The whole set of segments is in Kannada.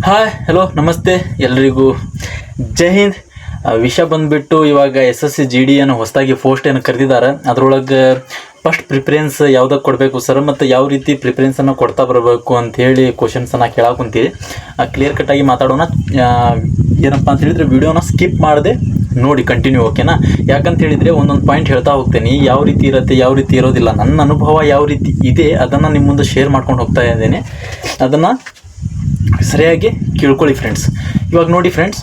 ಹಾಯ್ ಹಲೋ ನಮಸ್ತೆ ಎಲ್ರಿಗೂ ಜೈ ಹಿಂದ್. ವಿಷಯ ಬಂದುಬಿಟ್ಟು ಇವಾಗ SSC GD ಏನು ಹೊಸದಾಗಿ ಪೋಸ್ಟ್ ಏನು ಕರೆದಿದ್ದಾರೆ. ಅದರೊಳಗೆ ಫಸ್ಟ್ ಪ್ರಿಫರೆನ್ಸ್ ಯಾವುದಕ್ಕೆ ಕೊಡಬೇಕು ಸರ್ ಮತ್ತು ಯಾವ ರೀತಿ ಪ್ರಿಫರೆನ್ಸನ್ನು ಕೊಡ್ತಾ ಬರಬೇಕು ಅಂಥೇಳಿ ಕ್ವಶನ್ಸನ್ನು ಕೇಳಾಕುಂತೀವಿ. ಕ್ಲಿಯರ್ ಕಟ್ಟಾಗಿ ಮಾತಾಡೋಣ. ಏನಪ್ಪ ಅಂತ ಹೇಳಿದರೆ ವಿಡಿಯೋನ ಸ್ಕಿಪ್ ಮಾಡದೆ ನೋಡಿ ಕಂಟಿನ್ಯೂ, ಓಕೆನಾ? ಯಾಕಂತ ಹೇಳಿದರೆ ಒಂದೊಂದು ಪಾಯಿಂಟ್ ಹೇಳ್ತಾ ಹೋಗ್ತೇನೆ, ಯಾವ ರೀತಿ ಇರುತ್ತೆ ಯಾವ ರೀತಿ ಇರೋದಿಲ್ಲ, ನನ್ನ ಅನುಭವ ಯಾವ ರೀತಿ ಇದೆ ಅದನ್ನು ನಿಮ್ಮ ಮುಂದೆ ಶೇರ್ ಮಾಡ್ಕೊಂಡು ಹೋಗ್ತಾ ಇದ್ದೇನೆ. ಅದನ್ನು ಸರಿಯಾಗಿ ಕೇಳ್ಕೊಳ್ಳಿ ಫ್ರೆಂಡ್ಸ್. ಇವಾಗ ನೋಡಿ ಫ್ರೆಂಡ್ಸ್,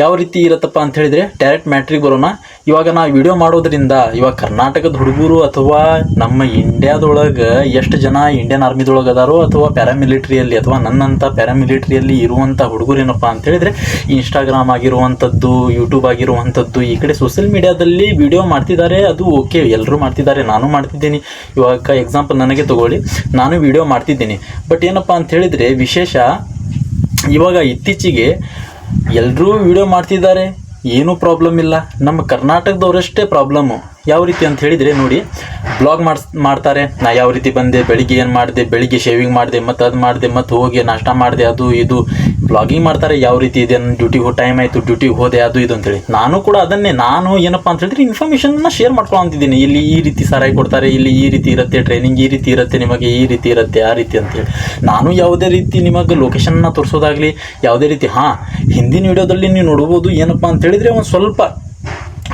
ಯಾವ ರೀತಿ ಇರುತ್ತಪ್ಪ ಅಂತ ಹೇಳಿದರೆ ಡೈರೆಕ್ಟ್ ಮ್ಯಾಟ್ರಿಗೆ ಬರೋಣ. ಇವಾಗ ನಾವು ವಿಡಿಯೋ ಮಾಡೋದ್ರಿಂದ ಇವಾಗ ಕರ್ನಾಟಕದ ಹುಡುಗರು ಅಥವಾ ನಮ್ಮ ಇಂಡಿಯಾದೊಳಗೆ ಎಷ್ಟು ಜನ ಇಂಡಿಯನ್ ಆರ್ಮಿದೊಳಗೆ ಅದಾರೋ ಅಥವಾ ಪ್ಯಾರಾಮಿಲಿಟ್ರಿಯಲ್ಲಿ ಅಥವಾ ನನ್ನಂಥ ಪ್ಯಾರಾಮಿಲಿಟ್ರಿಯಲ್ಲಿ ಇರುವಂಥ ಹುಡುಗರು ಏನಪ್ಪ ಅಂತ ಹೇಳಿದರೆ ಇನ್ಸ್ಟಾಗ್ರಾಮ್ ಆಗಿರುವಂಥದ್ದು, ಯೂಟ್ಯೂಬ್ ಆಗಿರುವಂಥದ್ದು, ಈ ಕಡೆ ಸೋಷಿಯಲ್ ಮೀಡಿಯಾದಲ್ಲಿ ವಿಡಿಯೋ ಮಾಡ್ತಿದ್ದಾರೆ. ಅದು ಓಕೆ, ಎಲ್ಲರೂ ಮಾಡ್ತಿದ್ದಾರೆ, ನಾನು ಮಾಡ್ತಿದ್ದೀನಿ. ಇವಾಗ ಎಕ್ಸಾಂಪಲ್ ನನಗೆ ತಗೊಳ್ಳಿ, ನಾನು ವಿಡಿಯೋ ಮಾಡ್ತಿದ್ದೀನಿ. ಬಟ್ ಏನಪ್ಪ ಅಂತ ಹೇಳಿದರೆ ವಿಶೇಷ ಇವಾಗ ಇತ್ತೀಚೆಗೆ ಎಲ್ಲರೂ ವಿಡಿಯೋ ಮಾಡ್ತಿದ್ದಾರೆ, ಏನೂ ಪ್ರಾಬ್ಲಮ್ ಇಲ್ಲ. ನಮ್ಮ ಕರ್ನಾಟಕದವರಷ್ಟೇ ಪ್ರಾಬ್ಲಮ್ಮು. ಯಾವ ರೀತಿ ಅಂತ ಹೇಳಿದರೆ ನೋಡಿ, ಬ್ಲಾಗ್ ಮಾಡ್ತಾರೆ. ನಾ ಯಾವ ರೀತಿ ಬಂದೆ, ಬೆಳಿಗ್ಗೆ ಏನು ಮಾಡಿದೆ, ಬೆಳಿಗ್ಗೆ ಶೇವಿಂಗ್ ಮಾಡಿದೆ, ಮತ್ತು ಅದು ಮಾಡಿದೆ, ಮತ್ತು ಹೋಗಿ ನಾಷ್ಟ ಮಾಡಿದೆ, ಅದು ಇದು ಬ್ಲಾಗಿಂಗ್ ಮಾಡ್ತಾರೆ. ಯಾವ ರೀತಿ ಇದೆ, ನನ್ನ ಡ್ಯೂಟಿಗೆ ಟೈಮ್ ಆಯಿತು, ಡ್ಯೂಟಿಗೆ ಹೋದೆ, ಅದು ಇದು ಅಂತೇಳಿ. ನಾನು ಕೂಡ ಅದನ್ನೇ, ನಾನು ಏನಪ್ಪ ಅಂತ ಹೇಳಿದ್ರೆ ಇನ್ಫಾರ್ಮೇಷನ್ನ ಶೇರ್ ಮಾಡ್ಕೊಳ್ತಿದ್ದೀನಿ. ಇಲ್ಲಿ ಈ ರೀತಿ ಸಾರಾಯಿ ಕೊಡ್ತಾರೆ, ಇಲ್ಲಿ ಈ ರೀತಿ ಇರುತ್ತೆ, ಟ್ರೈನಿಂಗ್ ಈ ರೀತಿ ಇರುತ್ತೆ, ನಿಮಗೆ ಈ ರೀತಿ ಇರುತ್ತೆ, ಆ ರೀತಿ ಅಂತೇಳಿ. ನಾನು ಯಾವುದೇ ರೀತಿ ನಿಮಗೆ ಲೊಕೇಶನ್ನ ತೋರಿಸೋದಾಗಲಿ ಯಾವುದೇ ರೀತಿ ಹಿಂದಿನ ವಿಡಿಯೋದಲ್ಲಿ ನೀವು ನೋಡ್ಬೋದು. ಏನಪ್ಪ ಅಂತ ಹೇಳಿದರೆ ಒಂದು ಸ್ವಲ್ಪ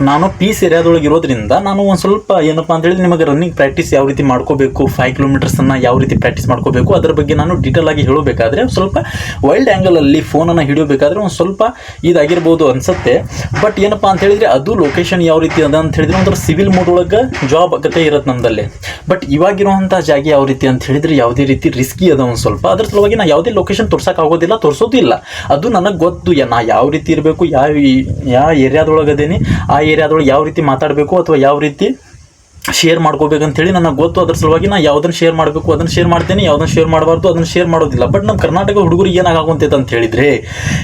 ನಾನು ಪೀಸ್ ಏರಿಯಾದೊಳಗೆ ಇರೋದ್ರಿಂದ ನಾನು ಒಂದು ಸ್ವಲ್ಪ ಏನಪ್ಪ ಅಂತ ಹೇಳಿದ್ರೆ ನಿಮಗೆ ರನ್ನಿಂಗ್ ಪ್ರಾಕ್ಟೀಸ್ ಯಾವ ರೀತಿ ಮಾಡ್ಕೋಬೇಕು, 5 ಕಿಲೋಮೀಟರ್ಸನ್ನು ಯಾವ ರೀತಿ ಪ್ರಾಕ್ಟೀಸ್ ಮಾಡ್ಕೋಬೇಕು ಅದರ ಬಗ್ಗೆ ನಾನು ಡೀಟೇಲ್ ಆಗಿ ಹೇಳಬೇಕಾದ್ರೆ ಸ್ವಲ್ಪ ವೈಲ್ಡ್ ಆ್ಯಂಗಲಲ್ಲಿ ಫೋನನ್ನು ಹಿಡಿಯಬೇಕಾದ್ರೆ ಒಂದು ಸ್ವಲ್ಪ ಇದಾಗಿರ್ಬೋದು ಅನಿಸುತ್ತೆ. ಬಟ್ ಏನಪ್ಪ ಅಂತ ಹೇಳಿದರೆ ಅದು ಲೊಕೇಶನ್ ಯಾವ ರೀತಿ ಅದ ಅಂತ ಹೇಳಿದರೆ ಒಂಥರ ಸಿವಿಲ್ ಮೋಡ್ ಒಳಗೆ ಜಾಬ್ ಆಗತ್ತೆ ಇರುತ್ತೆ ನಮ್ಮದಲ್ಲಿ. ಬಟ್ ಇವಾಗಿರುವಂಥ ಜಾಗ ಯಾವ ರೀತಿ ಅಂತ ಹೇಳಿದರೆ ಯಾವುದೇ ರೀತಿ ರಿಸ್ಕಿ ಅದ ಒಂದು ಸ್ವಲ್ಪ. ಅದ್ರ ಸಲುವಾಗಿ ನಾನು ಯಾವುದೇ ಲೊಕೇಶನ್ ತೋರ್ಸೋಕ್ಕಾಗೋದಿಲ್ಲ, ತೋರಿಸೋದು ಇಲ್ಲ. ಅದು ನನಗೆ ಗೊತ್ತು, ನಾ ಯಾವ ರೀತಿ ಇರಬೇಕು, ಯಾವ ಏರಿಯಾದೊಳಗೆ ಅದೇನಿ, ಆ ಏರಿಯಾದೊಳಗೆ ಯಾವ ರೀತಿ ಮಾತಾಡಬೇಕು ಅಥವಾ ಯಾವ ರೀತಿ ಶೇರ್ ಮಾಡ್ಕೋಬೇಕಂತೇಳಿ ನನಗೆ ಗೊತ್ತು. ಅದ್ರ ಸಲುವಾಗಿ ನಾನು ಯಾವುದನ್ನು ಶೇರ್ ಮಾಡಬೇಕು ಅದನ್ನು ಶೇರ್ ಮಾಡ್ತೇನೆ, ಯಾವುದನ್ನು ಶೇರ್ ಮಾಡಬಾರ್ದು ಅದನ್ನು ಶೇರ್ ಮಾಡೋದಿಲ್ಲ. ಬಟ್ ನಮ್ಮ ಕರ್ನಾಟಕ ಹುಡುಗರಿಗೆ ಏನಾಗಂತೈತೆ ಅಂತ ಹೇಳಿದರೆ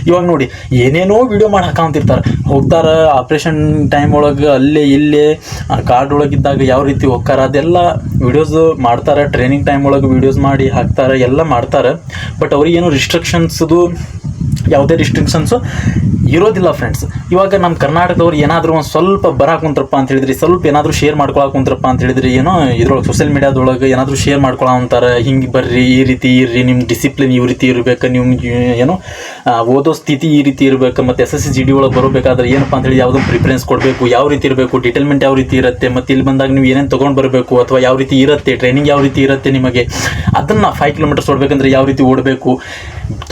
ಇವಾಗ ನೋಡಿ ಏನೇನೋ ವೀಡಿಯೋ ಮಾಡಿ ಹಾಕೊಂತಿರ್ತಾರೆ, ಹೋಗ್ತಾರೆ ಆಪ್ರೇಷನ್ ಟೈಮ್ ಒಳಗೆ ಅಲ್ಲೇ ಇಲ್ಲೇ ಕಾರ್ಡ್ ಒಳಗಿದ್ದಾಗ ಯಾವ ರೀತಿ ಹೋಗ್ತಾರೆ ಅದೆಲ್ಲ ವೀಡಿಯೋಸ್ ಮಾಡ್ತಾರೆ. ಟ್ರೈನಿಂಗ್ ಟೈಮ್ ಒಳಗೆ ವೀಡಿಯೋಸ್ ಮಾಡಿ ಹಾಕ್ತಾರೆ, ಎಲ್ಲ ಮಾಡ್ತಾರೆ. ಬಟ್ ಅವ್ರಿಗೇನು ರಿಸ್ಟ್ರಿಕ್ಷನ್ಸ್ದು ಯಾವುದೇ ರಿಸ್ಟ್ರಿಕ್ಷನ್ಸು ಇರೋದಿಲ್ಲ ಫ್ರೆಂಡ್ಸ್. ಇವಾಗ ನಮ್ಮ ಕರ್ನಾಟಕದವ್ರು ಏನಾದರೂ ಒಂದು ಸ್ವಲ್ಪ ಬರಾಕುಂತ್ರಪ್ಪ ಅಂತ ಹೇಳಿದ್ರಿ, ಸ್ವಲ್ಪ ಏನಾದರೂ ಶೇರ್ ಮಾಡ್ಕೊಳಕುಂತ್ರಪ್ಪ ಅಂತ ಹೇಳಿದ್ರಿ, ಏನೋ ಇದ್ರೊಳಗೆ ಸೋಷಿಯಲ್ ಮೀಡಿಯಾದೊಳಗೆ ಏನಾದರೂ ಶೇರ್ ಮಾಡ್ಕೊಳಂತಾರೆ, ಹಿಂಗೆ ಬರ್ರಿ, ಈ ರೀತಿ ಇರ್ರಿ, ನಿಮ್ಮ ಡಿಸಿಪ್ಲಿನ್ ಈ ರೀತಿ ಇರಬೇಕು, ನೀವು ಏನೋ ಓದೋ ಸ್ಥಿತಿ ಈ ರೀತಿ ಇರಬೇಕು, ಮತ್ತು SSC GD ಒಳಗೆ ಬರಬೇಕಾದ್ರೆ ಏನಪ್ಪ ಅಂತ ಹೇಳಿ ಯಾವುದೋ ಪ್ರಿಫರೆನ್ಸ್ ಕೊಡಬೇಕು, ಯಾವ ರೀತಿ ಇರಬೇಕು, ಡಿಟೇಲ್ಮೆಂಟ್ ಯಾವ ರೀತಿ ಇರುತ್ತೆ, ಮತ್ತು ಇಲ್ಲಿ ಬಂದಾಗ ನೀವು ಏನೇನು ತೊಗೊಂಡು ಬರಬೇಕು ಅಥವಾ ಯಾವ ರೀತಿ ಇರುತ್ತೆ, ಟ್ರೈನಿಂಗ್ ಯಾವ ರೀತಿ ಇರುತ್ತೆ ನಿಮಗೆ, ಅದನ್ನು 5 ಕಿಲೋಮೀಟರ್ಸ್ ಓಡಬೇಕಂದ್ರೆ ಯಾವ ರೀತಿ ಓಡಬೇಕು,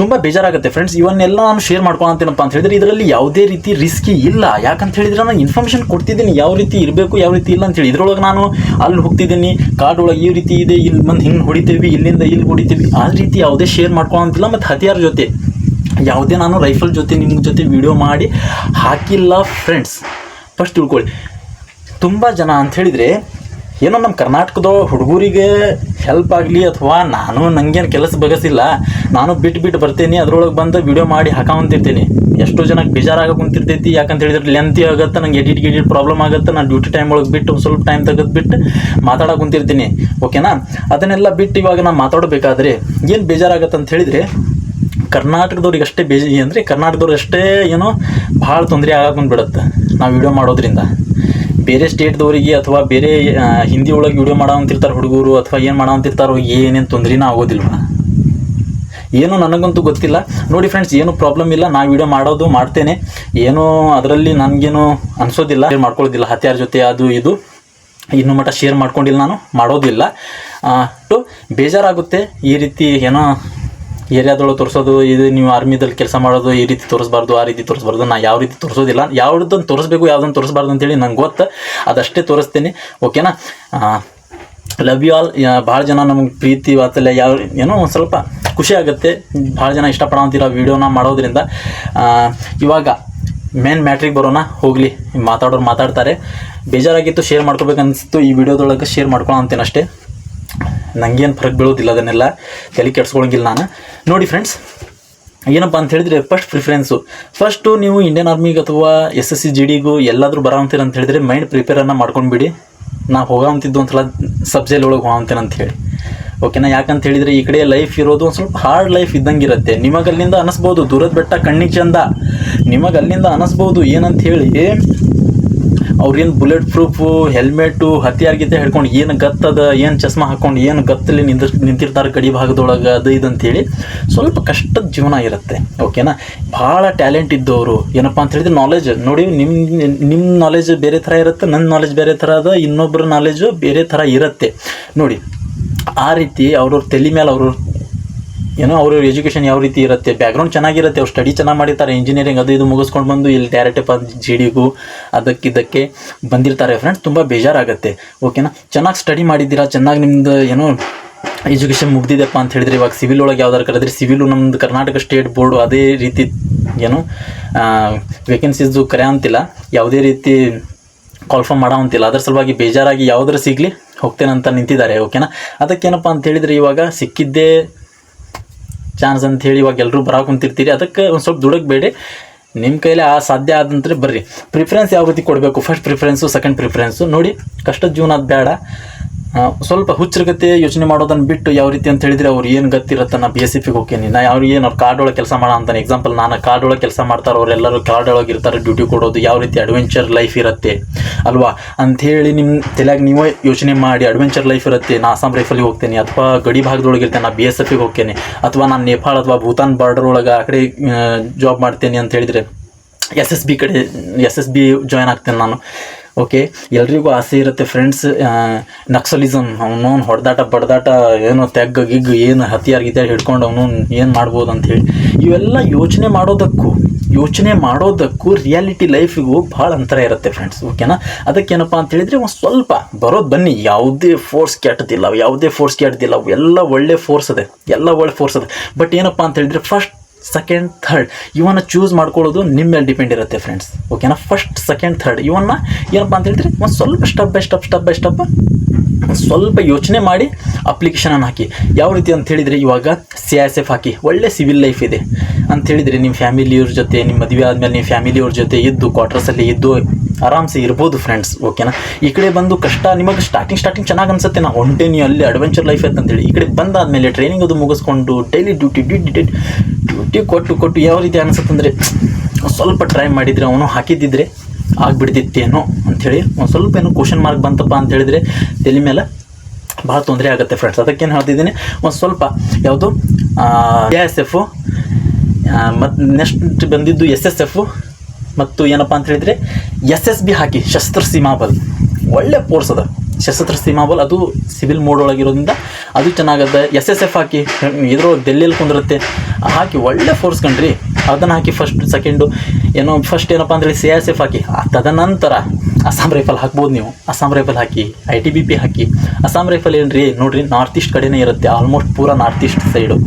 ತುಂಬ ಬೇಜಾರಾಗುತ್ತೆ ಫ್ರೆಂಡ್ಸ್. ಇವನ್ನೆಲ್ಲ ನಾನು ಶೇರ್ ಮಾಡ್ಕೊಳಂತೇನಪ್ಪ ಅಂತ ಹೇಳಿದ್ರೆ ಇದರಲ್ಲಿ ಯಾವುದೇ ರೀತಿ ರಿಸ್ಕಿ ಇಲ್ಲ. ಯಾಕಂತ ಹೇಳಿದ್ರೆ ನಾನು ಇನ್ಫಾರ್ಮೇಷನ್ ಕೊಡ್ತಿದ್ದೀನಿ ಯಾವ ರೀತಿ ಇರಬೇಕು ಯಾವ ರೀತಿ ಇಲ್ಲ ಅಂತೇಳಿ. ಇದರೊಳಗೆ ನಾನು ಅಲ್ಲಿ ಹೋಗ್ತಿದ್ದೀನಿ, ಕಾರ್ಡ್ ಒಳಗೆ ಈ ರೀತಿ ಇದೆ, ಇಲ್ಲಿ ಬಂದು ಹಿಂಗೆ ಹೊಡಿತೀವಿ, ಇಲ್ಲಿಂದ ಇಲ್ಲಿ ಹೊಡಿತೀವಿ, ಆ ರೀತಿ ಯಾವುದೇ ಶೇರ್ ಮಾಡ್ಕೊಳಂತಿಲ್ಲ. ಮತ್ತು ಹತಿಯಾರ ಜೊತೆ ಯಾವುದೇ ನಾನು ರೈಫಲ್ ಜೊತೆ ನಿಮ್ಮ ಜೊತೆ ವಿಡಿಯೋ ಮಾಡಿ ಹಾಕಿಲ್ಲ ಫ್ರೆಂಡ್ಸ್. ಫಸ್ಟ್ ತಿಳ್ಕೊಳ್ಳಿ. ತುಂಬ ಜನ ಅಂತ ಹೇಳಿದರೆ ಏನೋ ನಮ್ಮ ಕರ್ನಾಟಕದ ಹುಡುಗರಿಗೆ ಹೆಲ್ಪ್ ಆಗಲಿ ಅಥವಾ ನಾನು ನನಗೇನು ಕೆಲಸ ಬಗಸಿಲ್ಲ, ನಾನು ಬಿಟ್ಟು ಬರ್ತೇನೆ, ಅದರೊಳಗೆ ಬಂದು ವಿಡಿಯೋ ಮಾಡಿ ಹಾಕೊಂತಿರ್ತೀನಿ. ಎಷ್ಟೋ ಜನಕ್ಕೆ ಬೇಜಾರಾಗ ಕುಂತಿರ್ತೈತಿ. ಯಾಕಂತ ಹೇಳಿದ್ರೆ ಲೆಂತಿ ಆಗುತ್ತೆ, ನಂಗೆ ಎಡಿಟ್ ಪ್ರಾಬ್ಲಮ್ ಆಗುತ್ತೆ. ನಾನು ಡ್ಯೂಟಿ ಟೈಮ್ ಒಳಗೆ ಬಿಟ್ಟು ಒಂದು ಸ್ವಲ್ಪ ಟೈಮ್ ತೆಗೆದುಬಿಟ್ಟು ಮಾತಾಡೋಕೆ ಕುಂತಿರ್ತೀನಿ, ಓಕೆನಾ? ಅದನ್ನೆಲ್ಲ ಬಿಟ್ಟು ಇವಾಗ ನಾನು ಮಾತಾಡಬೇಕಾದ್ರೆ ಏನು ಬೇಜಾರಾಗತ್ತೆ ಅಂತ ಹೇಳಿದರೆ ಕರ್ನಾಟಕದವ್ರಿಗೆ ಅಷ್ಟೇ ಅಂದರೆ ಕರ್ನಾಟಕದವ್ರಿಗೆ ಅಷ್ಟೇ ಏನೋ ಭಾಳ ತೊಂದರೆ ಆಗಕ್ಕೆ ನಾವು ವಿಡಿಯೋ ಮಾಡೋದ್ರಿಂದ. ಬೇರೆ ಸ್ಟೇಟ್ದವರಿಗೆ ಅಥವಾ ಬೇರೆ ಹಿಂದಿ ಒಳಗೆ ವಿಡಿಯೋ ಮಾಡೋಂತಿರ್ತಾರೆ ಹುಡುಗರು ಅಥವಾ ಏನು ಮಾಡೋಂತಿರ್ತಾರೋ ಏನೇನು ತೊಂದರೆನೂ ಆಗೋದಿಲ್ವ, ಏನೋ ನನಗಂತೂ ಗೊತ್ತಿಲ್ಲ. ನೋಡಿ ಫ್ರೆಂಡ್ಸ್, ಏನು ಪ್ರಾಬ್ಲಮ್ ಇಲ್ಲ, ನಾ ವಿಡಿಯೋ ಮಾಡ್ತೇನೆ, ಏನೋ ಅದರಲ್ಲಿ ನನಗೇನು ಅನಿಸೋದಿಲ್ಲ, ಶೇರ್ ಮಾಡ್ಕೊಳ್ಳೋದಿಲ್ಲ ಹತ್ಯಾರ ಜೊತೆ ಅದು ಇದು ಇನ್ನೂ ಮಟ್ಟ ಶೇರ್ ಮಾಡ್ಕೊಂಡಿಲ್ಲ, ನಾನು ಮಾಡೋದಿಲ್ಲ. ಬೇಜಾರಾಗುತ್ತೆ ಈ ರೀತಿ ಏನೋ ಏರಿಯಾದೊಳಗೆ ತೋರಿಸೋದು, ಇದು ನೀವು ಆರ್ಮಿದಲ್ಲಿ ಕೆಲಸ ಮಾಡೋದು ಈ ರೀತಿ ತೋರಿಸ್ಬಾರ್ದು, ಆ ರೀತಿ ತೋರಿಸ್ಬಾರ್ದು. ನಾನು ಯಾವ ರೀತಿ ತೋರಿಸೋದಿಲ್ಲ, ಯಾವುದನ್ನು ತೋರಿಸ್ಬೇಕು ಯಾವುದನ್ನು ತೋರಿಸ್ಬಾರ್ದು ಅಂತೇಳಿ ನಂಗೆ ಗೊತ್ತು, ಅದಷ್ಟೇ ತೋರಿಸ್ತೀನಿ, ಓಕೆನಾ? Love you all. ಭಾಳ ಜನ ನಮಗೆ ಪ್ರೀತಿ ವಾತ್ಸಲ್ಯ ಏನೋ ಒಂದು ಸ್ವಲ್ಪ ಖುಷಿ ಆಗುತ್ತೆ, ಭಾಳ ಜನ ಇಷ್ಟಪಡೋಂತಿರೋ ವೀಡಿಯೋನ ಮಾಡೋದ್ರಿಂದ. ಇವಾಗ ಮೇನ್ ಮ್ಯಾಟ್ರಿಗೆ ಬರೋಣ, ಹೋಗಲಿ, ಮಾತಾಡೋರು ಮಾತಾಡ್ತಾರೆ. ಬೇಜಾರಾಗಿತ್ತು, ಶೇರ್ ಮಾಡ್ಕೋಬೇಕನ್ನಿಸ್ತು, ಈ ವಿಡಿಯೋದೊಳಗೆ ಶೇರ್ ಮಾಡ್ಕೊಳ್ಳೋ ಅಷ್ಟೇ. ನನಗೇನು ಫರಕ್ ಬೀಳೋದಿಲ್ಲ, ಅದನ್ನೆಲ್ಲ ತಲೆ ಕೆಡ್ಸ್ಕೊಳಂಗಿಲ್ಲ ನಾನು. ನೋಡಿ ಫ್ರೆಂಡ್ಸ್, ಏನಪ್ಪ ಅಂತ ಹೇಳಿದರೆ ಫಸ್ಟು ನೀವು ಇಂಡಿಯನ್ ಆರ್ಮಿಗೆ ಅಥವಾ SSC GDಗೂ ಎಲ್ಲಾದರೂ ಬರೋಂತೀರ ಅಂತ ಹೇಳಿದರೆ ಮೈಂಡ್ ಪ್ರಿಪೇರನ್ನು ಮಾಡ್ಕೊಂಡ್ಬಿಡಿ. ನಾ ಹೋಗೋಂತಿದ್ದು ಒಂದ್ಸಲ ಸಬ್ಜೆಲ್ ಒಳಗೆ ಹೋಗೋಂತೇನೆ ಅಂತ ಹೇಳಿ, ಓಕೆನಾ. ಯಾಕಂತ ಹೇಳಿದರೆ ಈ ಕಡೆ ಲೈಫ್ ಇರೋದು ಒಂದು ಸ್ವಲ್ಪ ಹಾರ್ಡ್ ಲೈಫ್ ಇದ್ದಂಗೆ ಇರುತ್ತೆ. ನಿಮಗೆ ಅಲ್ಲಿಂದ ಅನಿಸ್ಬೋದು ದೂರದ ಬೆಟ್ಟ ಕಣ್ಣಿಗೆ ಚಂದ, ನಿಮಗೆ ಅಲ್ಲಿಂದ ಅನಿಸ್ಬೋದು ಏನಂತ ಹೇಳಿ ಅವ್ರೇನು ಬುಲೆಟ್ ಪ್ರೂಫು ಹೆಲ್ಮೆಟು ಹತ್ತಿಯಾರ್ಗಿತ್ತೆ ಹಿಡ್ಕೊಂಡು ಏನು ಗತ್ತದ, ಏನು ಚಸ್ಮಾ ಹಾಕ್ಕೊಂಡು ಏನು ಗತ್ತಲ್ಲಿ ನಿಂತಿರ್ತಾರೆ ಗಡಿ ಭಾಗದೊಳಗೆ ಅದು ಇದು ಅಂತೇಳಿ ಸ್ವಲ್ಪ ಕಷ್ಟದ ಜೀವನ ಇರುತ್ತೆ. ಓಕೆನಾ. ಭಾಳ ಟ್ಯಾಲೆಂಟ್ ಇದ್ದವರು ಏನಪ್ಪ ಅಂತ ಹೇಳಿದ್ರೆ ನಾಲೆಜ್ ನೋಡಿ, ನಿಮ್ಮ ನಾಲೆಜ್ ಬೇರೆ ಥರ ಇರುತ್ತೆ, ನನ್ನ ನಾಲೆಜ್ ಬೇರೆ ಥರ ಅದ, ಇನ್ನೊಬ್ಬರ ನಾಲೆಜು ಬೇರೆ ಥರ ಇರುತ್ತೆ ನೋಡಿ. ಆ ರೀತಿ ಅವ್ರವ್ರ ತಲೆ ಮೇಲೆ ಅವ್ರವ್ರ ಎಜುಕೇಷನ್ ಯಾವ ರೀತಿ ಇರುತ್ತೆ, ಬ್ಯಾಕ್ಗ್ರೌಂಡ್ ಚೆನ್ನಾಗಿರುತ್ತೆ, ಅವ್ರು ಸ್ಟಡಿ ಚೆನ್ನಾಗಿ ಮಾಡಿರ್ತಾರೆ, ಇಂಜಿನಿಯರಿಂಗ್ ಅದು ಇದು ಮುಗಿಸ್ಕೊಂಡು ಬಂದು ಇಲ್ಲಿ ಡೈರೆಕ್ಟ್ GDಗೂ ಅದಕ್ಕಿದ್ದಕ್ಕೆ ಬಂದಿರ್ತಾರೆ ಫ್ರೆಂಡ್ಸ್. ತುಂಬ ಬೇಜಾರಾಗುತ್ತೆ. ಓಕೆನಾ. ಚೆನ್ನಾಗಿ ಸ್ಟಡಿ ಮಾಡಿದ್ದೀರಾ, ಚೆನ್ನಾಗಿ ನಿಮ್ದು ಎಜುಕೇಷನ್ ಮುಗ್ದಿದೆಪ್ಪ ಅಂತ ಹೇಳಿದ್ರೆ ಇವಾಗ ಸಿವಿಲ್ ಒಳಗೆ ಯಾವ್ದಾರು ಕರೆದ್ರೆ ಸಿವಿಲು ನಮ್ಮದು ಕರ್ನಾಟಕ ಸ್ಟೇಟ್ ಬೋರ್ಡು ಅದೇ ರೀತಿ ವೇಕೆನ್ಸೀಸು ಕರೆ ಅಂತಿಲ್ಲ, ಯಾವುದೇ ರೀತಿ ಕಾಲ್ಫಾರ್ಮ್ ಮಾಡೋ ಅಂತಿಲ್ಲ. ಅದರ ಸಲುವಾಗಿ ಬೇಜಾರಾಗಿ ಯಾವುದಾರು ಸಿಗಲಿ ಹೋಗ್ತೇನಂತ ನಿಂತಿದ್ದಾರೆ. ಓಕೆನಾ. ಅದಕ್ಕೇನಪ್ಪ ಅಂತ ಹೇಳಿದರೆ ಇವಾಗ ಸಿಕ್ಕಿದ್ದೇ ಚಾನ್ಸ್ ಅಂಥೇಳಿ ಇವಾಗ ಎಲ್ಲರೂ ಬರೋಕೆ ಕುಂತಿರ್ತೀರಿ. ಅದಕ್ಕೆ ಒಂದು ಸ್ವಲ್ಪ ದುಡಕಬೇಡಿ, ನಿಮ್ಮ ಕೈಲಿ ಸಾಧ್ಯ ಆದಂದ್ರೆ ಬರ್ರಿ. ಪ್ರಿಫರೆನ್ಸ್ ಯಾವ ರೀತಿ ಕೊಡಬೇಕು, ಫಸ್ಟ್ ಪ್ರಿಫರೆನ್ಸು ಸೆಕೆಂಡ್ ಪ್ರಿಫರೆನ್ಸು ನೋಡಿ. ಕಷ್ಟದ ಜೀವನ ಅದು ಬೇಡ, ಸ್ವಲ್ಪ ಹುಚ್ಚರಗತೆ ಯೋಚನೆ ಮಾಡೋದನ್ನು ಬಿಟ್ಟು ಯಾವ ರೀತಿ ಅಂತ ಹೇಳಿದರೆ ಅವ್ರು ಏನು ಗೊತ್ತಿರುತ್ತೆ. ನಾ BSF ಹೋಗ್ತೀನಿ, ನಾ ಅವ್ರು ಕಾರ್ಡ್ ಒಳಗೆ ಕೆಲಸ ಮಾಡೋ ಅಂತಾನೆ. ಎಕ್ಸಾಂಪಲ್ ನಾನು ಕಾರ್ಡ್ ಒಳಗೆ ಕೆಲಸ ಮಾಡ್ತಾರೆ, ಅವರೆಲ್ಲರೂ ಕಾರ್ಡ್ ಒಳಗೆ ಇರ್ತಾರೆ, ಡ್ಯೂಟಿ ಕೊಡೋದು ಯಾವ ರೀತಿ ಅಡ್ವೆಂಚರ್ ಲೈಫ್ ಇರುತ್ತೆ ಅಲ್ವಾ ಅಂಥೇಳಿ ನಿಮ್ಮ ತಲೆಯಾಗ ನೀವೇ ಯೋಚನೆ ಮಾಡಿ ಅಡ್ವೆಂಚರ್ ಲೈಫ್ ಇರುತ್ತೆ. ನಾ ಅಸ್ಸಾಂ ರೈಫಲಿಗೆ ಹೋಗ್ತೇನೆ, ಅಥವಾ ಗಡಿ ಭಾಗದೊಳಗೆ ಇರ್ತೇನೆ, ನಾ BSFಗೆ ಹೋಗ್ತೇನೆ, ಅಥವಾ ನಾನು ನೇಪಾಳ ಅಥವಾ ಭೂತಾನ್ ಬಾರ್ಡರ್ ಒಳಗೆ ಆ ಕಡೆ ಜಾಬ್ ಮಾಡ್ತೇನೆ ಅಂತ ಹೇಳಿದರೆ SSB ಜಾಯ್ನ್ ಆಗ್ತೇನೆ ನಾನು. ಓಕೆ. ಎಲ್ರಿಗೂ ಆಸೆ ಇರುತ್ತೆ ಫ್ರೆಂಡ್ಸ್. ನಕ್ಸಲಿಸಮ್ ಅವನೋನು ಹೊಡೆದಾಟ ಬಡ್ದಾಟ ಏನೋ ತೆಗ್ಗ ಗಿಗ್ಗು ಏನು ಹತ್ತಿಯಾರ್ಗಿದ್ದ ಹಿಡ್ಕೊಂಡು ಅವನು ಏನು ಮಾಡ್ಬೋದು ಅಂಥೇಳಿ ಇವೆಲ್ಲ ಯೋಚನೆ ಮಾಡೋದಕ್ಕೂ ರಿಯಾಲಿಟಿ ಲೈಫಿಗೂ ಭಾಳ ಅಂತರ ಇರುತ್ತೆ ಫ್ರೆಂಡ್ಸ್. ಓಕೆನಾ. ಅದಕ್ಕೇನಪ್ಪ ಅಂತ ಹೇಳಿದರೆ ಒಂದು ಸ್ವಲ್ಪ ಬರೋದು ಬನ್ನಿ. ಯಾವುದೇ ಫೋರ್ಸ್ ಕೆಟ್ಟದಿಲ್ಲ, ಎಲ್ಲ ಒಳ್ಳೆ ಫೋರ್ಸ್ ಅದೇ, ಬಟ್ ಏನಪ್ಪ ಅಂತ ಹೇಳಿದರೆ ಫಸ್ಟ್ ಸೆಕೆಂಡ್ ಥರ್ಡ್ ಇವನ್ನ ಚೂಸ್ ಮಾಡ್ಕೊಳ್ಳೋದು ನಿಮ್ಮ ಮೇಲೆ ಡಿಪೆಂಡ್ ಇರುತ್ತೆ ಫ್ರೆಂಡ್ಸ್. ಓಕೆನಾ. ಫಸ್ಟ್ ಸೆಕೆಂಡ್ ಥರ್ಡ್ ಇವನ್ನ ಏನಪ್ಪ ಅಂತ ಹೇಳಿದ್ರೆ ಒಂದು ಸ್ವಲ್ಪ ಸ್ಟೆಪ್ ಬೈ ಸ್ಟೆಪ್ ಸ್ವಲ್ಪ ಯೋಚನೆ ಮಾಡಿ ಅಪ್ಲಿಕೇಶನನ್ನು ಹಾಕಿ. ಯಾವ ರೀತಿ ಅಂತ ಹೇಳಿದರೆ ಇವಾಗ CISF ಹಾಕಿ, ಒಳ್ಳೆ ಸಿವಿಲ್ ಲೈಫ್ ಇದೆ ಅಂತ ಹೇಳಿದರೆ ನಿಮ್ಮ ಫ್ಯಾಮಿಲಿಯವ್ರ ಜೊತೆ, ನಿಮ್ಮ ಮದುವೆ ಆದಮೇಲೆ ನಿಮ್ಮ ಫ್ಯಾಮಿಲಿಯವ್ರ ಜೊತೆ ಇದ್ದು ಕ್ವಾರ್ಟರ್ಸಲ್ಲಿ ಇದ್ದು ಆರಾಮ್ಸೆ ಇರ್ಬೋದು ಫ್ರೆಂಡ್ಸ್. ಓಕೆನಾ. ಈ ಕಡೆ ಬಂದು ಕಷ್ಟ ನಿಮಗೆ ಸ್ಟಾರ್ಟಿಂಗ್ ಚೆನ್ನಾಗಿ ಅನ್ಸುತ್ತೆ, ನಾವು ಹೊಂಟೇನಿ ಅಲ್ಲಿ ಅಡ್ವೆಂಚರ್ ಲೈಫ್ ಅಂತೇಳಿ. ಈ ಕಡೆ ಬಂದಾದಮೇಲೆ ಟ್ರೈನಿಂಗ್ ಅದು ಮುಗಿಸ್ಕೊಂಡು ಡೈಲಿ ಡ್ಯೂಟಿ ಕೊಟ್ಟು ಯಾವ ರೀತಿ ಅನಿಸುತ್ತೆ ಅಂದರೆ ಸ್ವಲ್ಪ ಟ್ರೈ ಮಾಡಿದರೆ ಅವನು ಹಾಕಿದ್ದಿದ್ರೆ ಆಗಿಬಿಡ್ತಿತ್ತೇನೋ ಅಂಥೇಳಿ ಒಂದು ಸ್ವಲ್ಪ ಏನೋ ಕ್ವಶನ್ ಮಾರ್ಕ್ ಬಂತಪ್ಪ ಅಂತ ಹೇಳಿದರೆ ತಲೆ ಮೇಲೆ ಭಾಳ ತೊಂದರೆ ಆಗುತ್ತೆ ಫ್ರೆಂಡ್ಸ್. ಅದಕ್ಕೇನು ಹೇಳ್ತಿದ್ದೀನಿ, ಒಂದು ಸ್ವಲ್ಪ ಯಾವುದು CISF ಮತ್ತು ನೆಕ್ಸ್ಟ್ ಬಂದಿದ್ದು SSF ಮತ್ತು ಏನಪ್ಪ ಅಂತ ಹೇಳಿದರೆ SSB ಹಾಕಿ, ಸಶಸ್ತ್ರ ಸೀಮಾ ಬಲ್. ಒಳ್ಳೆ ಕೋರ್ಸ್ ಅದ ಸಶಸ್ತ್ರ ಸೀಮಾ ಬಲ್, ಅದು ಸಿವಿಲ್ ಮೋಡ್ ಒಳಗಿರೋದ್ರಿಂದ ಅದು ಚೆನ್ನಾಗದ. SSF ಹಾಕಿ, ಇದ್ರೊಳಗೆ ಡೆಲ್ಲಿಯಲ್ಲಿ ಕುಂದಿರುತ್ತೆ, ಹಾಕಿ ಒಳ್ಳೆ ಫೋರ್ಸ್ ಕಂಡ್ರಿ. ಅದನ್ನು ಹಾಕಿ ಫಸ್ಟ್ ಏನಪ್ಪ ಅಂತ ಹೇಳಿ CISF ಹಾಕಿ, ತದನಂತರ ಅಸ್ಸಾಂ ರೈಫಲ್ ಹಾಕ್ಬೋದು ನೀವು. ಅಸ್ಸಾಂ ರೈಫಲ್ ಹಾಕಿ, ITBP ಹಾಕಿ. ಅಸ್ಸಾಂ ರೈಫಲ್ ಏನ್ರಿ ನೋಡಿರಿ, ನಾರ್ತ್ ಈಸ್ಟ್ ಕಡೆನೇ ಇರುತ್ತೆ, ಆಲ್ಮೋಸ್ಟ್ ಪೂರ ನಾರ್ತ್ ಈಸ್ಟ್ ಸೈಡು.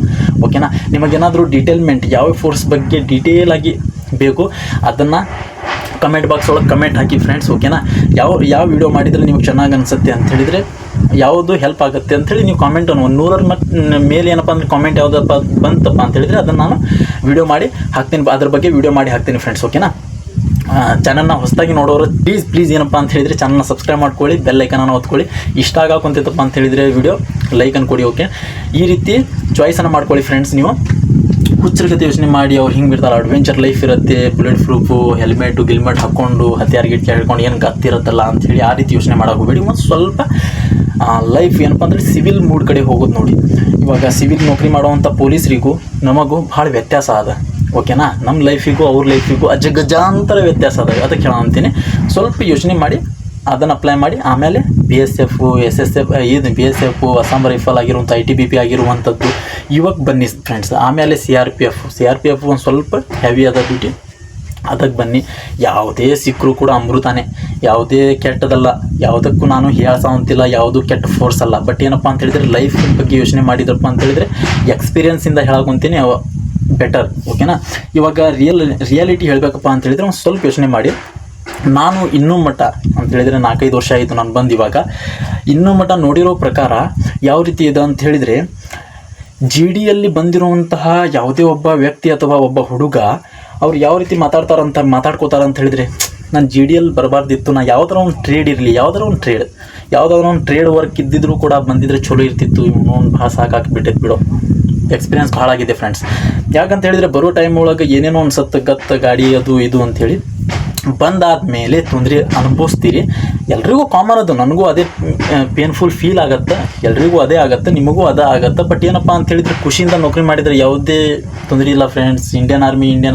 ಓಕೆನಾ. ನಿಮಗೇನಾದರೂ ಡೀಟೇಲ್ಮೆಂಟ್ ಯಾವ ಫೋರ್ಸ್ ಬಗ್ಗೆ ಡೀಟೇಲ್ ಆಗಿ ಬೇಕು ಅದನ್ನು ಕಮೆಂಟ್ ಬಾಕ್ಸ್ ಒಳಗೆ ಕಮೆಂಟ್ ಹಾಕಿ ಫ್ರೆಂಡ್ಸ್. ಓಕೆನಾ. ಯಾವ ವಿಡಿಯೋ ಮಾಡಿದರೆ ನಿಮ್ಗೆ ಚೆನ್ನಾಗಿ ಅನಿಸುತ್ತೆ ಅಂತ ಹೇಳಿದರೆ, ಯಾವುದು ಹೆಲ್ಪ್ ಆಗುತ್ತೆ ಅಂಥೇಳಿ ನೀವು ಕಾಮೆಂಟನ್ನು 100 ಮೇಲೆ ಏನಪ್ಪ ಅಂದರೆ ಕಾಮೆಂಟ್ ಯಾವುದಪ್ಪ ಬಂತಪ್ಪ ಅಂತ ಹೇಳಿದರೆ ಅದನ್ನು ನಾನು ವಿಡಿಯೋ ಮಾಡಿ ಹಾಕ್ತೀನಿ, ಅದ್ರ ಬಗ್ಗೆ ವಿಡಿಯೋ ಮಾಡಿ ಹಾಕ್ತೀನಿ ಫ್ರೆಂಡ್ಸ್. ಓಕೆನಾ. ಚಾನಲ್ನ ಹೊಸದಾಗಿ ನೋಡೋರು ಪ್ಲೀಸ್ ಏನಪ್ಪ ಅಂತ ಹೇಳಿದರೆ ಚಾನಲ್ನ ಸಬ್ಸ್ಕ್ರೈಬ್ ಮಾಡ್ಕೊಳ್ಳಿ, ಬೆಲ್ ಐಕನನ್ನು ಒತ್ಕೊಳ್ಳಿ. ಇಷ್ಟ ಆಗಾಕೊಂತೈತಪ್ಪ ಅಂತ ಹೇಳಿದರೆ ವಿಡಿಯೋ ಲೈಕನ್ನು ಕೊಡಿ. ಓಕೆ. ಈ ರೀತಿ ಚಾಯ್ಸನ್ನು ಮಾಡ್ಕೊಳ್ಳಿ ಫ್ರೆಂಡ್ಸ್. ನೀವು ಹುಚ್ಚರಗತೆ ಯೋಚನೆ ಮಾಡಿ ಅವ್ರು ಹಿಂಗೆ ಬಿಡ್ತಾರೆ, ಅಡ್ವೆಂಚರ್ ಲೈಫ್ ಇರುತ್ತೆ, ಬುಲೆಟ್ ಪ್ರೂಫು ಗಿಲ್ಮೆಟ್ ಹಾಕ್ಕೊಂಡು ಹತ್ತಿಯಾರ್ಗಿಟ್ಟು ಹಿಡ್ಕೊಂಡು ಏನು ಗತ್ತಿರುತ್ತಲ್ಲ ಅಂಥೇಳಿ ಆ ರೀತಿ ಯೋಚನೆ ಮಾಡೋಕೆ ಹೋಗಬೇಡಿ. ಮತ್ತು ಸ್ವಲ್ಪ ಲೈಫ್ ಏನಪ್ಪ ಅಂದರೆ ಸಿವಿಲ್ ಮೂಡ್ ಕಡೆ ಹೋಗೋದು ನೋಡಿ. ಇವಾಗ ಸಿವಿಲ್ ನೌಕರಿ ಮಾಡುವಂಥ ಪೊಲೀಸರಿಗೂ ನಮಗೂ ಭಾಳ ವ್ಯತ್ಯಾಸ ಅದ. ಓಕೆನಾ. ನಮ್ಮ ಲೈಫಿಗೂ ಅವ್ರ ಲೈಫಿಗೂ ಅಜಗಜಾಂತರ ವ್ಯತ್ಯಾಸ ಅದ. ಅದಕ್ಕೆ ಹೇಳಂತೀನಿ, ಸ್ವಲ್ಪ ಯೋಚನೆ ಮಾಡಿ ಅದನ್ನು ಅಪ್ಲೈ ಮಾಡಿ. ಆಮೇಲೆ BSF SSF ಇದು BSF ಅಸ್ಸಾಂ ರೈಫಲ್ ಆಗಿರುವಂಥ ITBP ಆಗಿರುವಂಥದ್ದು ಇವಾಗ ಬನ್ನಿ ಫ್ರೆಂಡ್ಸ್. ಆಮೇಲೆ CRPF ಒಂದು ಸ್ವಲ್ಪ ಹೆವಿ ಅದ ಡ್ಯೂಟಿ, ಅದಕ್ಕೆ ಬನ್ನಿ. ಯಾವುದೇ ಸಿಕ್ಕರೂ ಕೂಡ ಅಮೃತಾನೆ, ಯಾವುದೇ ಕೆಟ್ಟದಲ್ಲ, ಯಾವುದಕ್ಕೂ ನಾನು ಹೇಳ್ಸೋಂತಿಲ್ಲ, ಯಾವುದು ಕೆಟ್ಟ ಫೋರ್ಸ್ ಅಲ್ಲ. ಬಟ್ ಏನಪ್ಪ ಅಂತ ಹೇಳಿದರೆ ಲೈಫ್ ಬಗ್ಗೆ ಯೋಚನೆ ಮಾಡಿದ್ರಪ್ಪ ಅಂತ ಹೇಳಿದರೆ ಎಕ್ಸ್ಪೀರಿಯನ್ಸಿಂದ ಹೇಳಕೊಂತೀನಿ ಬೆಟರ್. ಓಕೆನಾ. ಇವಾಗ ರಿಯಾಲಿಟಿ ಹೇಳಬೇಕಪ್ಪ ಅಂತ ಹೇಳಿದರೆ ಒಂದು ಸ್ವಲ್ಪ ಯೋಚನೆ ಮಾಡಿ. ನಾನು ಇನ್ನೂ ಮಟ್ಟ ಅಂತ ಹೇಳಿದರೆ 4-5 ವರ್ಷ ಆಯಿತು ನಾನು ಬಂದು. ಇವಾಗ ಇನ್ನೂ ಮಟ್ಟ ನೋಡಿರೋ ಪ್ರಕಾರ ಯಾವ ರೀತಿ ಇದೆ ಅಂತ ಹೇಳಿದರೆ, GDಯಲ್ಲಿ ಬಂದಿರುವಂತಹ ಯಾವುದೇ ಒಬ್ಬ ವ್ಯಕ್ತಿ ಅಥವಾ ಒಬ್ಬ ಹುಡುಗ ಅವ್ರು ಯಾವ ರೀತಿ ಮಾತಾಡ್ಕೋತಾರಂತ ಹೇಳಿದರೆ ನಾನು GDL ಬರಬಾರ್ದಿತ್ತು, ನಾ ಯಾವ್ದಾರ ಒಂದು ಟ್ರೇಡ್ ಇರಲಿ, ಯಾವುದಾದ್ರೂ ಒಂದು ಟ್ರೇಡ್ ವರ್ಕ್ ಇದ್ದಿದ್ರು ಕೂಡ ಬಂದಿದ್ರೆ ಚಲೋ ಇರ್ತಿತ್ತು. ಇವನು ಭಾಳ ಸಾಕಾಗಿಬಿಟ್ಟೈತೆ ಬಿಡೋ, ಎಕ್ಸ್ಪೀರಿಯನ್ಸ್ ಭಾಳ ಆಗಿದೆ ಫ್ರೆಂಡ್ಸ್. ಯಾಕಂತ ಹೇಳಿದರೆ ಬರೋ ಟೈಮ್ ಒಳಗೆ ಏನೇನೋ ಅನ್ಸತ್ತೆ ಗತ್ತು ಗಾಡಿ ಅದು ಇದು ಅಂಥೇಳಿ, ಬಂದಾದಮೇಲೆ ತೊಂದರೆ ಅನುಭವಿಸ್ತೀರಿ. ಎಲ್ರಿಗೂ ಕಾಮನ್ ಅದು, ನನಗೂ ಅದೇ ಪೇನ್ಫುಲ್ ಫೀಲ್ ಆಗುತ್ತೆ, ಎಲ್ರಿಗೂ ಅದೇ ಆಗುತ್ತೆ, ನಿಮಗೂ ಅದೇ ಆಗುತ್ತೆ. ಬಟ್ ಏನಪ್ಪ ಅಂತ ಹೇಳಿದರೆ ಖುಷಿಯಿಂದ ನೌಕರಿ ಮಾಡಿದರೆ ಯಾವುದೇ ತೊಂದರೆ ಇಲ್ಲ ಫ್ರೆಂಡ್ಸ್. ಇಂಡಿಯನ್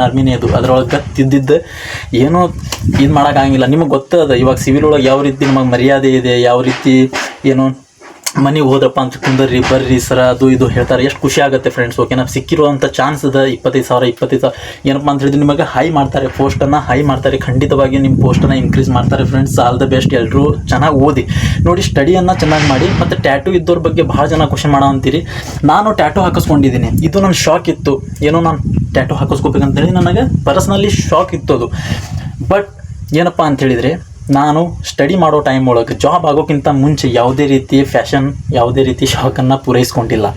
ಆರ್ಮಿನೇ ಅದು, ಅದರೊಳಗೆ ಗತ್ತಿದ್ದಿದ್ದು ಏನೂ ಇದು ಮಾಡೋಕ್ಕಾಗಿಲ್ಲ. ನಿಮಗೆ ಗೊತ್ತದ ಇವಾಗ ಸಿವಿಲ್ ಒಳಗೆ ಯಾವ ರೀತಿ ನಮಗೆ ಮರ್ಯಾದೆ ಇದೆ, ಯಾವ ರೀತಿ ಏನು ಮನೆಗೆ ಹೋದ್ರಪ್ಪ ಅಂತ ಕುಂದರ್ರಿ ಬರ್ರಿ ಸರ ಅದು ಇದು ಹೇಳ್ತಾರೆ, ಎಷ್ಟು ಖುಷಿ ಆಗುತ್ತೆ ಫ್ರೆಂಡ್ಸ್. ಓಕೆನಾ, ಸಿಕ್ಕಿರುವಂಥ ಚಾನ್ಸ್ ಇದೆ 25,000 ಏನಪ್ಪ ಅಂತ ಹೇಳಿದ್ರೆ ನಿಮಗೆ ಹೈ ಮಾಡ್ತಾರೆ, ಪೋಸ್ಟನ್ನು ಹೈ ಮಾಡ್ತಾರೆ, ಖಂಡಿತವಾಗಿ ನಿಮ್ಮ ಪೋಸ್ಟನ್ನು ಇನ್ಕ್ರೀಸ್ ಮಾಡ್ತಾರೆ ಫ್ರೆಂಡ್ಸ್. All the best. ಎಲ್ಲರೂ ಚೆನ್ನಾಗಿ ಓದಿ ನೋಡಿ, ಸ್ಟಡಿಯನ್ನು ಚೆನ್ನಾಗಿ ಮಾಡಿ. ಮತ್ತು ಟ್ಯಾಟೂ ಇದ್ದವ್ರ ಬಗ್ಗೆ ಭಾಳ ಜನ ಕ್ವಶನ್ ಮಾಡೋ ಅಂತೀರಿ. ನಾನು ಟ್ಯಾಟೂ ಹಾಕಿಸ್ಕೊಂಡಿದ್ದೀನಿ, ಇದು ನನ್ನ ಶಾಕ್ ಇತ್ತು, ಏನೋ ನಾನು ಟ್ಯಾಟೂ ಹಾಕಿಸ್ಕೋಬೇಕಂತೇಳಿ ನನಗೆ ಪರ್ಸ್ನಲಿ ಶಾಕ್ ಇತ್ತು ಅದು. ಬಟ್ ಏನಪ್ಪ ಅಂತ ಹೇಳಿದರೆ ನಾನು ಸ್ಟಡಿ ಮಾಡೋ ಟೈಮ್ ಒಳಗೆ ಜಾಬ್ ಆಗೋಕ್ಕಿಂತ ಮುಂಚೆ ಯಾವುದೇ ರೀತಿ ಫ್ಯಾಷನ್, ಯಾವುದೇ ರೀತಿ ಶಾಕನ್ನು ಪೂರೈಸ್ಕೊಂಡಿಲ್ಲ.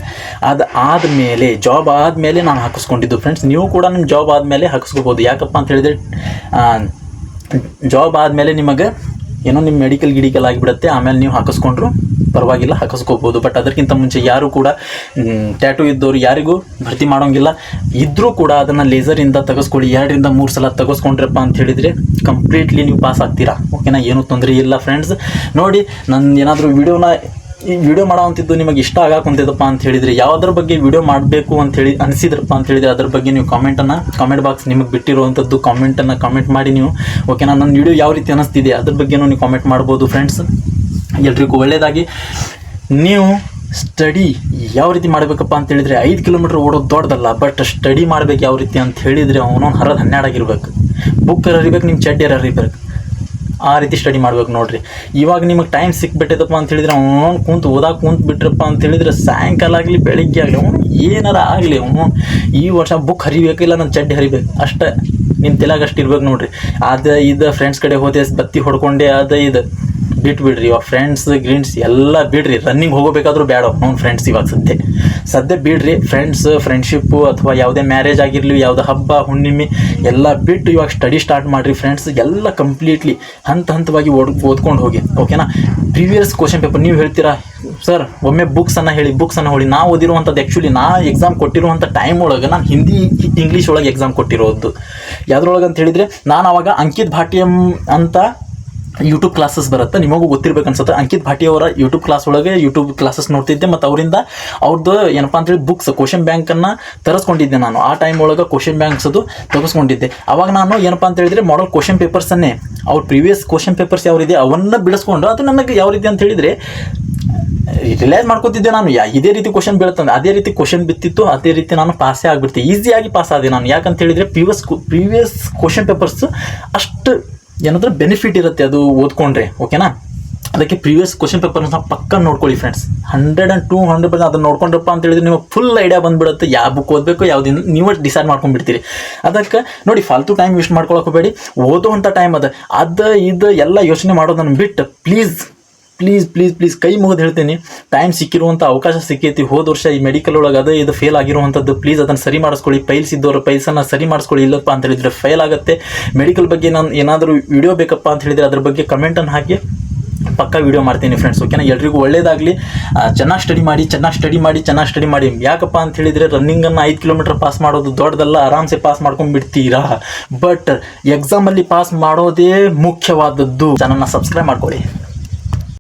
ಅದು ಆದಮೇಲೆ ಜಾಬ್ ಆದಮೇಲೆ ನಾನು ಹಾಕಿಸ್ಕೊಂಡಿದ್ದು ಫ್ರೆಂಡ್ಸ್. ನೀವು ಕೂಡ ನಿಮ್ಮ ಜಾಬ್ ಆದಮೇಲೆ ಹಾಕಿಸ್ಕೋಬೋದು. ಯಾಕಪ್ಪ ಅಂತ ಹೇಳಿದರೆ ಜಾಬ್ ಆದಮೇಲೆ ನಿಮಗೆ ಏನೋ ನಿಮ್ಮ ಮೆಡಿಕಲ್ ಆಗಿಬಿಡುತ್ತೆ, ಆಮೇಲೆ ನೀವು ಹಾಕಿಸ್ಕೊಂಡ್ರು ಪರವಾಗಿಲ್ಲ, ಹಾಕಿಸ್ಕೋಬೋದು. ಬಟ್ ಅದಕ್ಕಿಂತ ಮುಂಚೆ ಯಾರು ಕೂಡ ಟ್ಯಾಟೂ ಇದ್ದವರು ಯಾರಿಗೂ ಭರ್ತಿ ಮಾಡೋಂಗಿಲ್ಲ. ಇದ್ದರೂ ಕೂಡ ಅದನ್ನು ಲೇಸರಿಂದ ತೆಗೆಸ್ಕೊಳ್ಳಿ, 2 ರಿಂದ 3 ಸಲ ತೆಗೆಸ್ಕೊಂಡ್ರಪ್ಪ ಅಂತ ಹೇಳಿದರೆ ಕಂಪ್ಲೀಟ್ಲಿ ನೀವು ಪಾಸ್ ಆಗ್ತೀರಾ. ಓಕೆನಾ, ಏನೂ ತೊಂದರೆ ಇಲ್ಲ ಫ್ರೆಂಡ್ಸ್. ನೋಡಿ, ನಾನು ಏನಾದರೂ ವಿಡಿಯೋ ಮಾಡೋವಂಥದ್ದು ನಿಮಗೆ ಇಷ್ಟ ಆಗಾಕುಂತಿದ್ದಪ್ಪ ಅಂತ ಹೇಳಿದರೆ, ಯಾವುದ್ರ ಬಗ್ಗೆ ವಿಡಿಯೋ ಮಾಡಬೇಕು ಅಂಥೇಳಿ ಅನಿಸಿದ್ರಪ್ಪ ಅಂತ ಹೇಳಿದರೆ ಅದ್ರ ಬಗ್ಗೆ ನೀವು ಕಾಮೆಂಟ್ ಬಾಕ್ಸ್ ನಿಮಗೆ ಬಿಟ್ಟಿರುವಂಥದ್ದು ಕಾಮೆಂಟ್ ಮಾಡಿ ನೀವು. ಓಕೆನಾ, ನನ್ನ ವಿಡಿಯೋ ಯಾವ ರೀತಿ ಅನ್ನಿಸ್ತಿದೆ ಅದ್ರ ಬಗ್ಗೆನೂ ನೀವು ಕಾಮೆಂಟ್ ಮಾಡ್ಬೋದು ಫ್ರೆಂಡ್ಸ್. ಎಲ್ರಿಗೂ ಒಳ್ಳೆಯದಾಗಿ. ನೀವು ಸ್ಟಡಿ ಯಾವ ರೀತಿ ಮಾಡಬೇಕಪ್ಪ ಅಂತ ಹೇಳಿದರೆ 5 ಕಿಲೋಮೀಟ್ರ್ ಓಡೋದು ದೊಡ್ಡದಲ್ಲ, ಬಟ್ ಸ್ಟಡಿ ಮಾಡಬೇಕು ಯಾವ ರೀತಿ ಅಂತ ಹೇಳಿದರೆ ಅವನು 12 ಆಗಿರ್ಬೇಕು, ಬುಕ್ ಹರಿಬೇಕು, ನಿಮ್ಮ ಚಡ್ಡಿಯರ್ ಹರಿಬೇಕು, ಆ ರೀತಿ ಸ್ಟಡಿ ಮಾಡ್ಬೇಕು ನೋಡಿರಿ. ಇವಾಗ ನಿಮಗೆ ಟೈಮ್ ಸಿಕ್ಬಿಟ್ಟೈತಪ್ಪ ಅಂತ ಹೇಳಿದರೆ ಅವನು ಓದಾಕೆ ಬಿಟ್ರಪ್ಪ ಅಂತ ಹೇಳಿದರೆ ಸಾಯಂಕಾಲ ಆಗಲಿ ಬೆಳಿಗ್ಗೆ ಆಗಲಿ ಅವನು ಏನಾರ ಆಗಲಿ ಅವನು ಈ ವರ್ಷ ಬುಕ್ ಹರಿಬೇಕಿಲ್ಲ, ನನ್ನ ಚಡ್ಡಿ ಹರಿಬೇಕು ಅಷ್ಟೇ. ನಿಮ್ಮ ತಲೆಯಾಗ ಅಷ್ಟು ಇರ್ಬೇಕು ನೋಡಿರಿ. ಇದು ಫ್ರೆಂಡ್ಸ್ ಕಡೆ ಹೋದೆ ಬತ್ತಿ ಹೊಡ್ಕೊಂಡೆ ಇದು ಬಿಟ್ಬಿಡ್ರಿ. ಇವಾಗ ಫ್ರೆಂಡ್ಸ್ ಎಲ್ಲ ಬಿಡ್ರಿ. ರನ್ನಿಂಗ್ ಹೋಗಬೇಕಾದ್ರೂ ಬೇಡ ಅವ್ನು ಫ್ರೆಂಡ್ಸ್. ಇವಾಗ ಸದ್ಯ ಬಿಡ್ರಿ ಫ್ರೆಂಡ್ಶಿಪ್ಪು ಅಥವಾ ಯಾವುದೇ ಮ್ಯಾರೇಜ್ ಆಗಿರಲಿ, ಯಾವುದೇ ಹಬ್ಬ ಹುಣ್ಣಿಮೆ ಎಲ್ಲ ಬಿಟ್ಟು ಇವಾಗ ಸ್ಟಡಿ ಸ್ಟಾರ್ಟ್ ಮಾಡಿರಿ ಫ್ರೆಂಡ್ಸ್. ಎಲ್ಲ ಕಂಪ್ಲೀಟ್ಲಿ ಹಂತವಾಗಿ ಓದ್ಕೊಂಡು ಹೋಗಿ. ಓಕೆನಾ, ಪ್ರೀವಿಯಸ್ ಕ್ವಶನ್ ಪೇಪರ್ ನೀವು ಹೇಳ್ತೀರಾ ಸರ್ ಒಮ್ಮೆ ಬುಕ್ಸನ್ನು ಹೇಳಿ. ನಾವು ಓದಿರುವಂಥದ್ದು ಆ್ಯಕ್ಚುಲಿ ನಾ ಎಕ್ಸಾಮ್ ಕೊಟ್ಟಿರುವಂಥ ಟೈಮ್ ಒಳಗೆ ನಾನು ಹಿಂದಿ ಇಂಗ್ಲೀಷ್ ಒಳಗೆ ಎಕ್ಸಾಮ್ ಕೊಟ್ಟಿರೋದು. ಯಾವುದ್ರೊಳಗೆ ಅಂತ ಹೇಳಿದರೆ ನಾನು ಆವಾಗ ಅಂಕಿತ್ ಭಾಟಿಯಂ ಅಂತ ಯೂಟ್ಯೂಬ್ ಕ್ಲಾಸಸ್ ಬರುತ್ತೆ, ನಿಮಗೂ ಗೊತ್ತಿರ್ಬೇಕು ಅನ್ಸುತ್ತೆ. ಅಂಕಿತ್ ಭಾಟಿ ಅವರ ಯೂಟ್ಯೂಬ್ ಕ್ಲಾಸಸ್ ನೋಡ್ತಿದ್ದೆ. ಮತ್ತು ಅವ್ರದ್ದು ಏನಪ್ಪ ಅಂತೇಳಿ ಬುಕ್ಸ್ ಕ್ವಶನ್ ಬ್ಯಾಂಕನ್ನು ತರಿಸ್ಕೊಂಡಿದ್ದೆ ನಾನು. ಆ ಟೈಮ್ ಒಳಗೆ ಕ್ವಶನ್ ಬ್ಯಾಂಕ್ಸ್ ಅದು ತೆಗೆಸ್ಕೊಂಡಿದ್ದೆ. ಅವಾಗ ನಾನು ಏನಪ್ಪ ಅಂತ ಹೇಳಿದರೆ ಮಾಡಲ್ ಕ್ವಶನ್ ಪೇಪರ್ಸನ್ನೇ ಅವ್ರ ಪ್ರೀವಿಯಸ್ ಕ್ವಶನ್ ಪೇಪರ್ಸ್ ಯಾವ್ದಿದೆ ಅವನ್ನ ಬಿಡಿಸ್ಕೊಂಡು ಅದು ನನಗೆ ಯಾವ ರೀತಿ ಅಂತ ಹೇಳಿದರೆ ರಿಲೈಸ್ ಮಾಡ್ಕೊತಿದ್ದೆ ನಾನು. ಇದೇ ರೀತಿ ಕ್ವಶನ್ ಬೀಳುತ್ತಂದ್ರೆ ಅದೇ ರೀತಿ ಕ್ವಶನ್ ಬಿತ್ತಿತ್ತು, ಅದೇ ರೀತಿ ನಾನು ಪಾಸೇ ಆಗಿಬಿಡ್ತೆ, ಈಸಿಯಾಗಿ ಪಾಸ್ ಆದೆ ನಾನು. ಯಾಕಂತ ಹೇಳಿದರೆ ಪ್ರೀವಿಯಸ್ ಕ್ವಶನ್ ಪೇಪರ್ಸ್ ಅಷ್ಟು ಏನಾದರೂ ಬೆನಿಫಿಟ್ ಇರುತ್ತೆ ಅದು ಓದ್ಕೊಂಡ್ರೆ. ಓಕೆನಾ, ಅದಕ್ಕೆ ಪ್ರೀವಿಯಸ್ ಕ್ವಶನ್ ಪೇಪರ್ನ ಪಕ್ಕ ನೋಡ್ಕೊಳ್ಳಿ ಫ್ರೆಂಡ್ಸ್. 100 and 200% ಅದನ್ನು ನೋಡ್ಕೊಂಡ್ರಪ್ಪ ಅಂತ ಹೇಳಿದ್ರೆ ನಿಮಗೆ ಫುಲ್ ಐಡಿಯಾ ಬಂದುಬಿಡುತ್ತೆ, ಯಾವ ಬುಕ್ ಓದಬೇಕು ಯಾವುದಿಂದ ನೀವು ಡಿಸೈಡ್ ಮಾಡ್ಕೊಂಡ್ಬಿಡ್ತೀರಿ. ಅದಕ್ಕೆ ನೋಡಿ, ಫಾಲ್ತು ಟೈಮ್ ವೇಸ್ಟ್ ಮಾಡ್ಕೊಳಕ್ಕೆ ಹೋಗಬೇಡಿ. ಓದುವಂಥ ಟೈಮ್ ಇದು ಎಲ್ಲ ಯೋಚನೆ ಮಾಡೋದನ್ನು ಬಿಟ್ಟು ಪ್ಲೀಸ್ ಕೈ ಮುಗಿದು ಹೇಳ್ತೀನಿ, ಟೈಮ್ ಸಿಕ್ಕಿರುವಂಥ ಅವಕಾಶ ಸಿಕ್ಕೈತಿ. ಹೋದ ವರ್ಷ ಈ ಮೆಡಿಕಲ್ ಒಳಗೆ ಇದು ಫೇಲ್ ಆಗಿರುವಂಥದ್ದು, ಪ್ಲೀಸ್ ಅದನ್ನು ಸರಿ ಮಾಡಿಸ್ಕೊಳ್ಳಿ. ಪೈಲ್ಸ್ ಇದ್ದವರು ಪೈಲ್ಸನ್ನು ಸರಿ ಮಾಡಿಸ್ಕೊಳ್ಳಿ. ಇಲ್ಲಪ್ಪ ಅಂತ ಹೇಳಿದರೆ ಫೇಲ್ ಆಗುತ್ತೆ. ಮೆಡಿಕಲ್ ಬಗ್ಗೆ ನಾನು ಏನಾದರೂ ವಿಡಿಯೋ ಬೇಕಪ್ಪ ಅಂತ ಹೇಳಿದರೆ ಅದ್ರ ಬಗ್ಗೆ ಕಮೆಂಟನ್ನು ಹಾಕಿ ಪಕ್ಕಾ ವಿಡಿಯೋ ಮಾಡ್ತೀನಿ ಫ್ರೆಂಡ್ಸ್. ಓಕೆನಾ, ಎಲ್ರಿಗೂ ಒಳ್ಳೇದಾಗಲಿ. ಚೆನ್ನಾಗಿ ಸ್ಟಡಿ ಮಾಡಿ. ಯಾಕಪ್ಪ ಅಂತ ಹೇಳಿದರೆ ರನ್ನಿಂಗನ್ನು 5 ಕಿಲೋಮೀಟರ್ ಪಾಸ್ ಮಾಡೋದು ದೊಡ್ಡದಲ್ಲ, ಆರಾಮ್ಸೆ ಪಾಸ್ ಮಾಡ್ಕೊಂಡ್ಬಿಡ್ತೀರಾ. ಬಟ್ ಎಕ್ಸಾಮಲ್ಲಿ ಪಾಸ್ ಮಾಡೋದೇ ಮುಖ್ಯವಾದದ್ದು. ಚಾನಲ್ನ ಸಬ್ಸ್ಕ್ರೈಬ್ ಮಾಡ್ಕೊಳ್ಳಿ.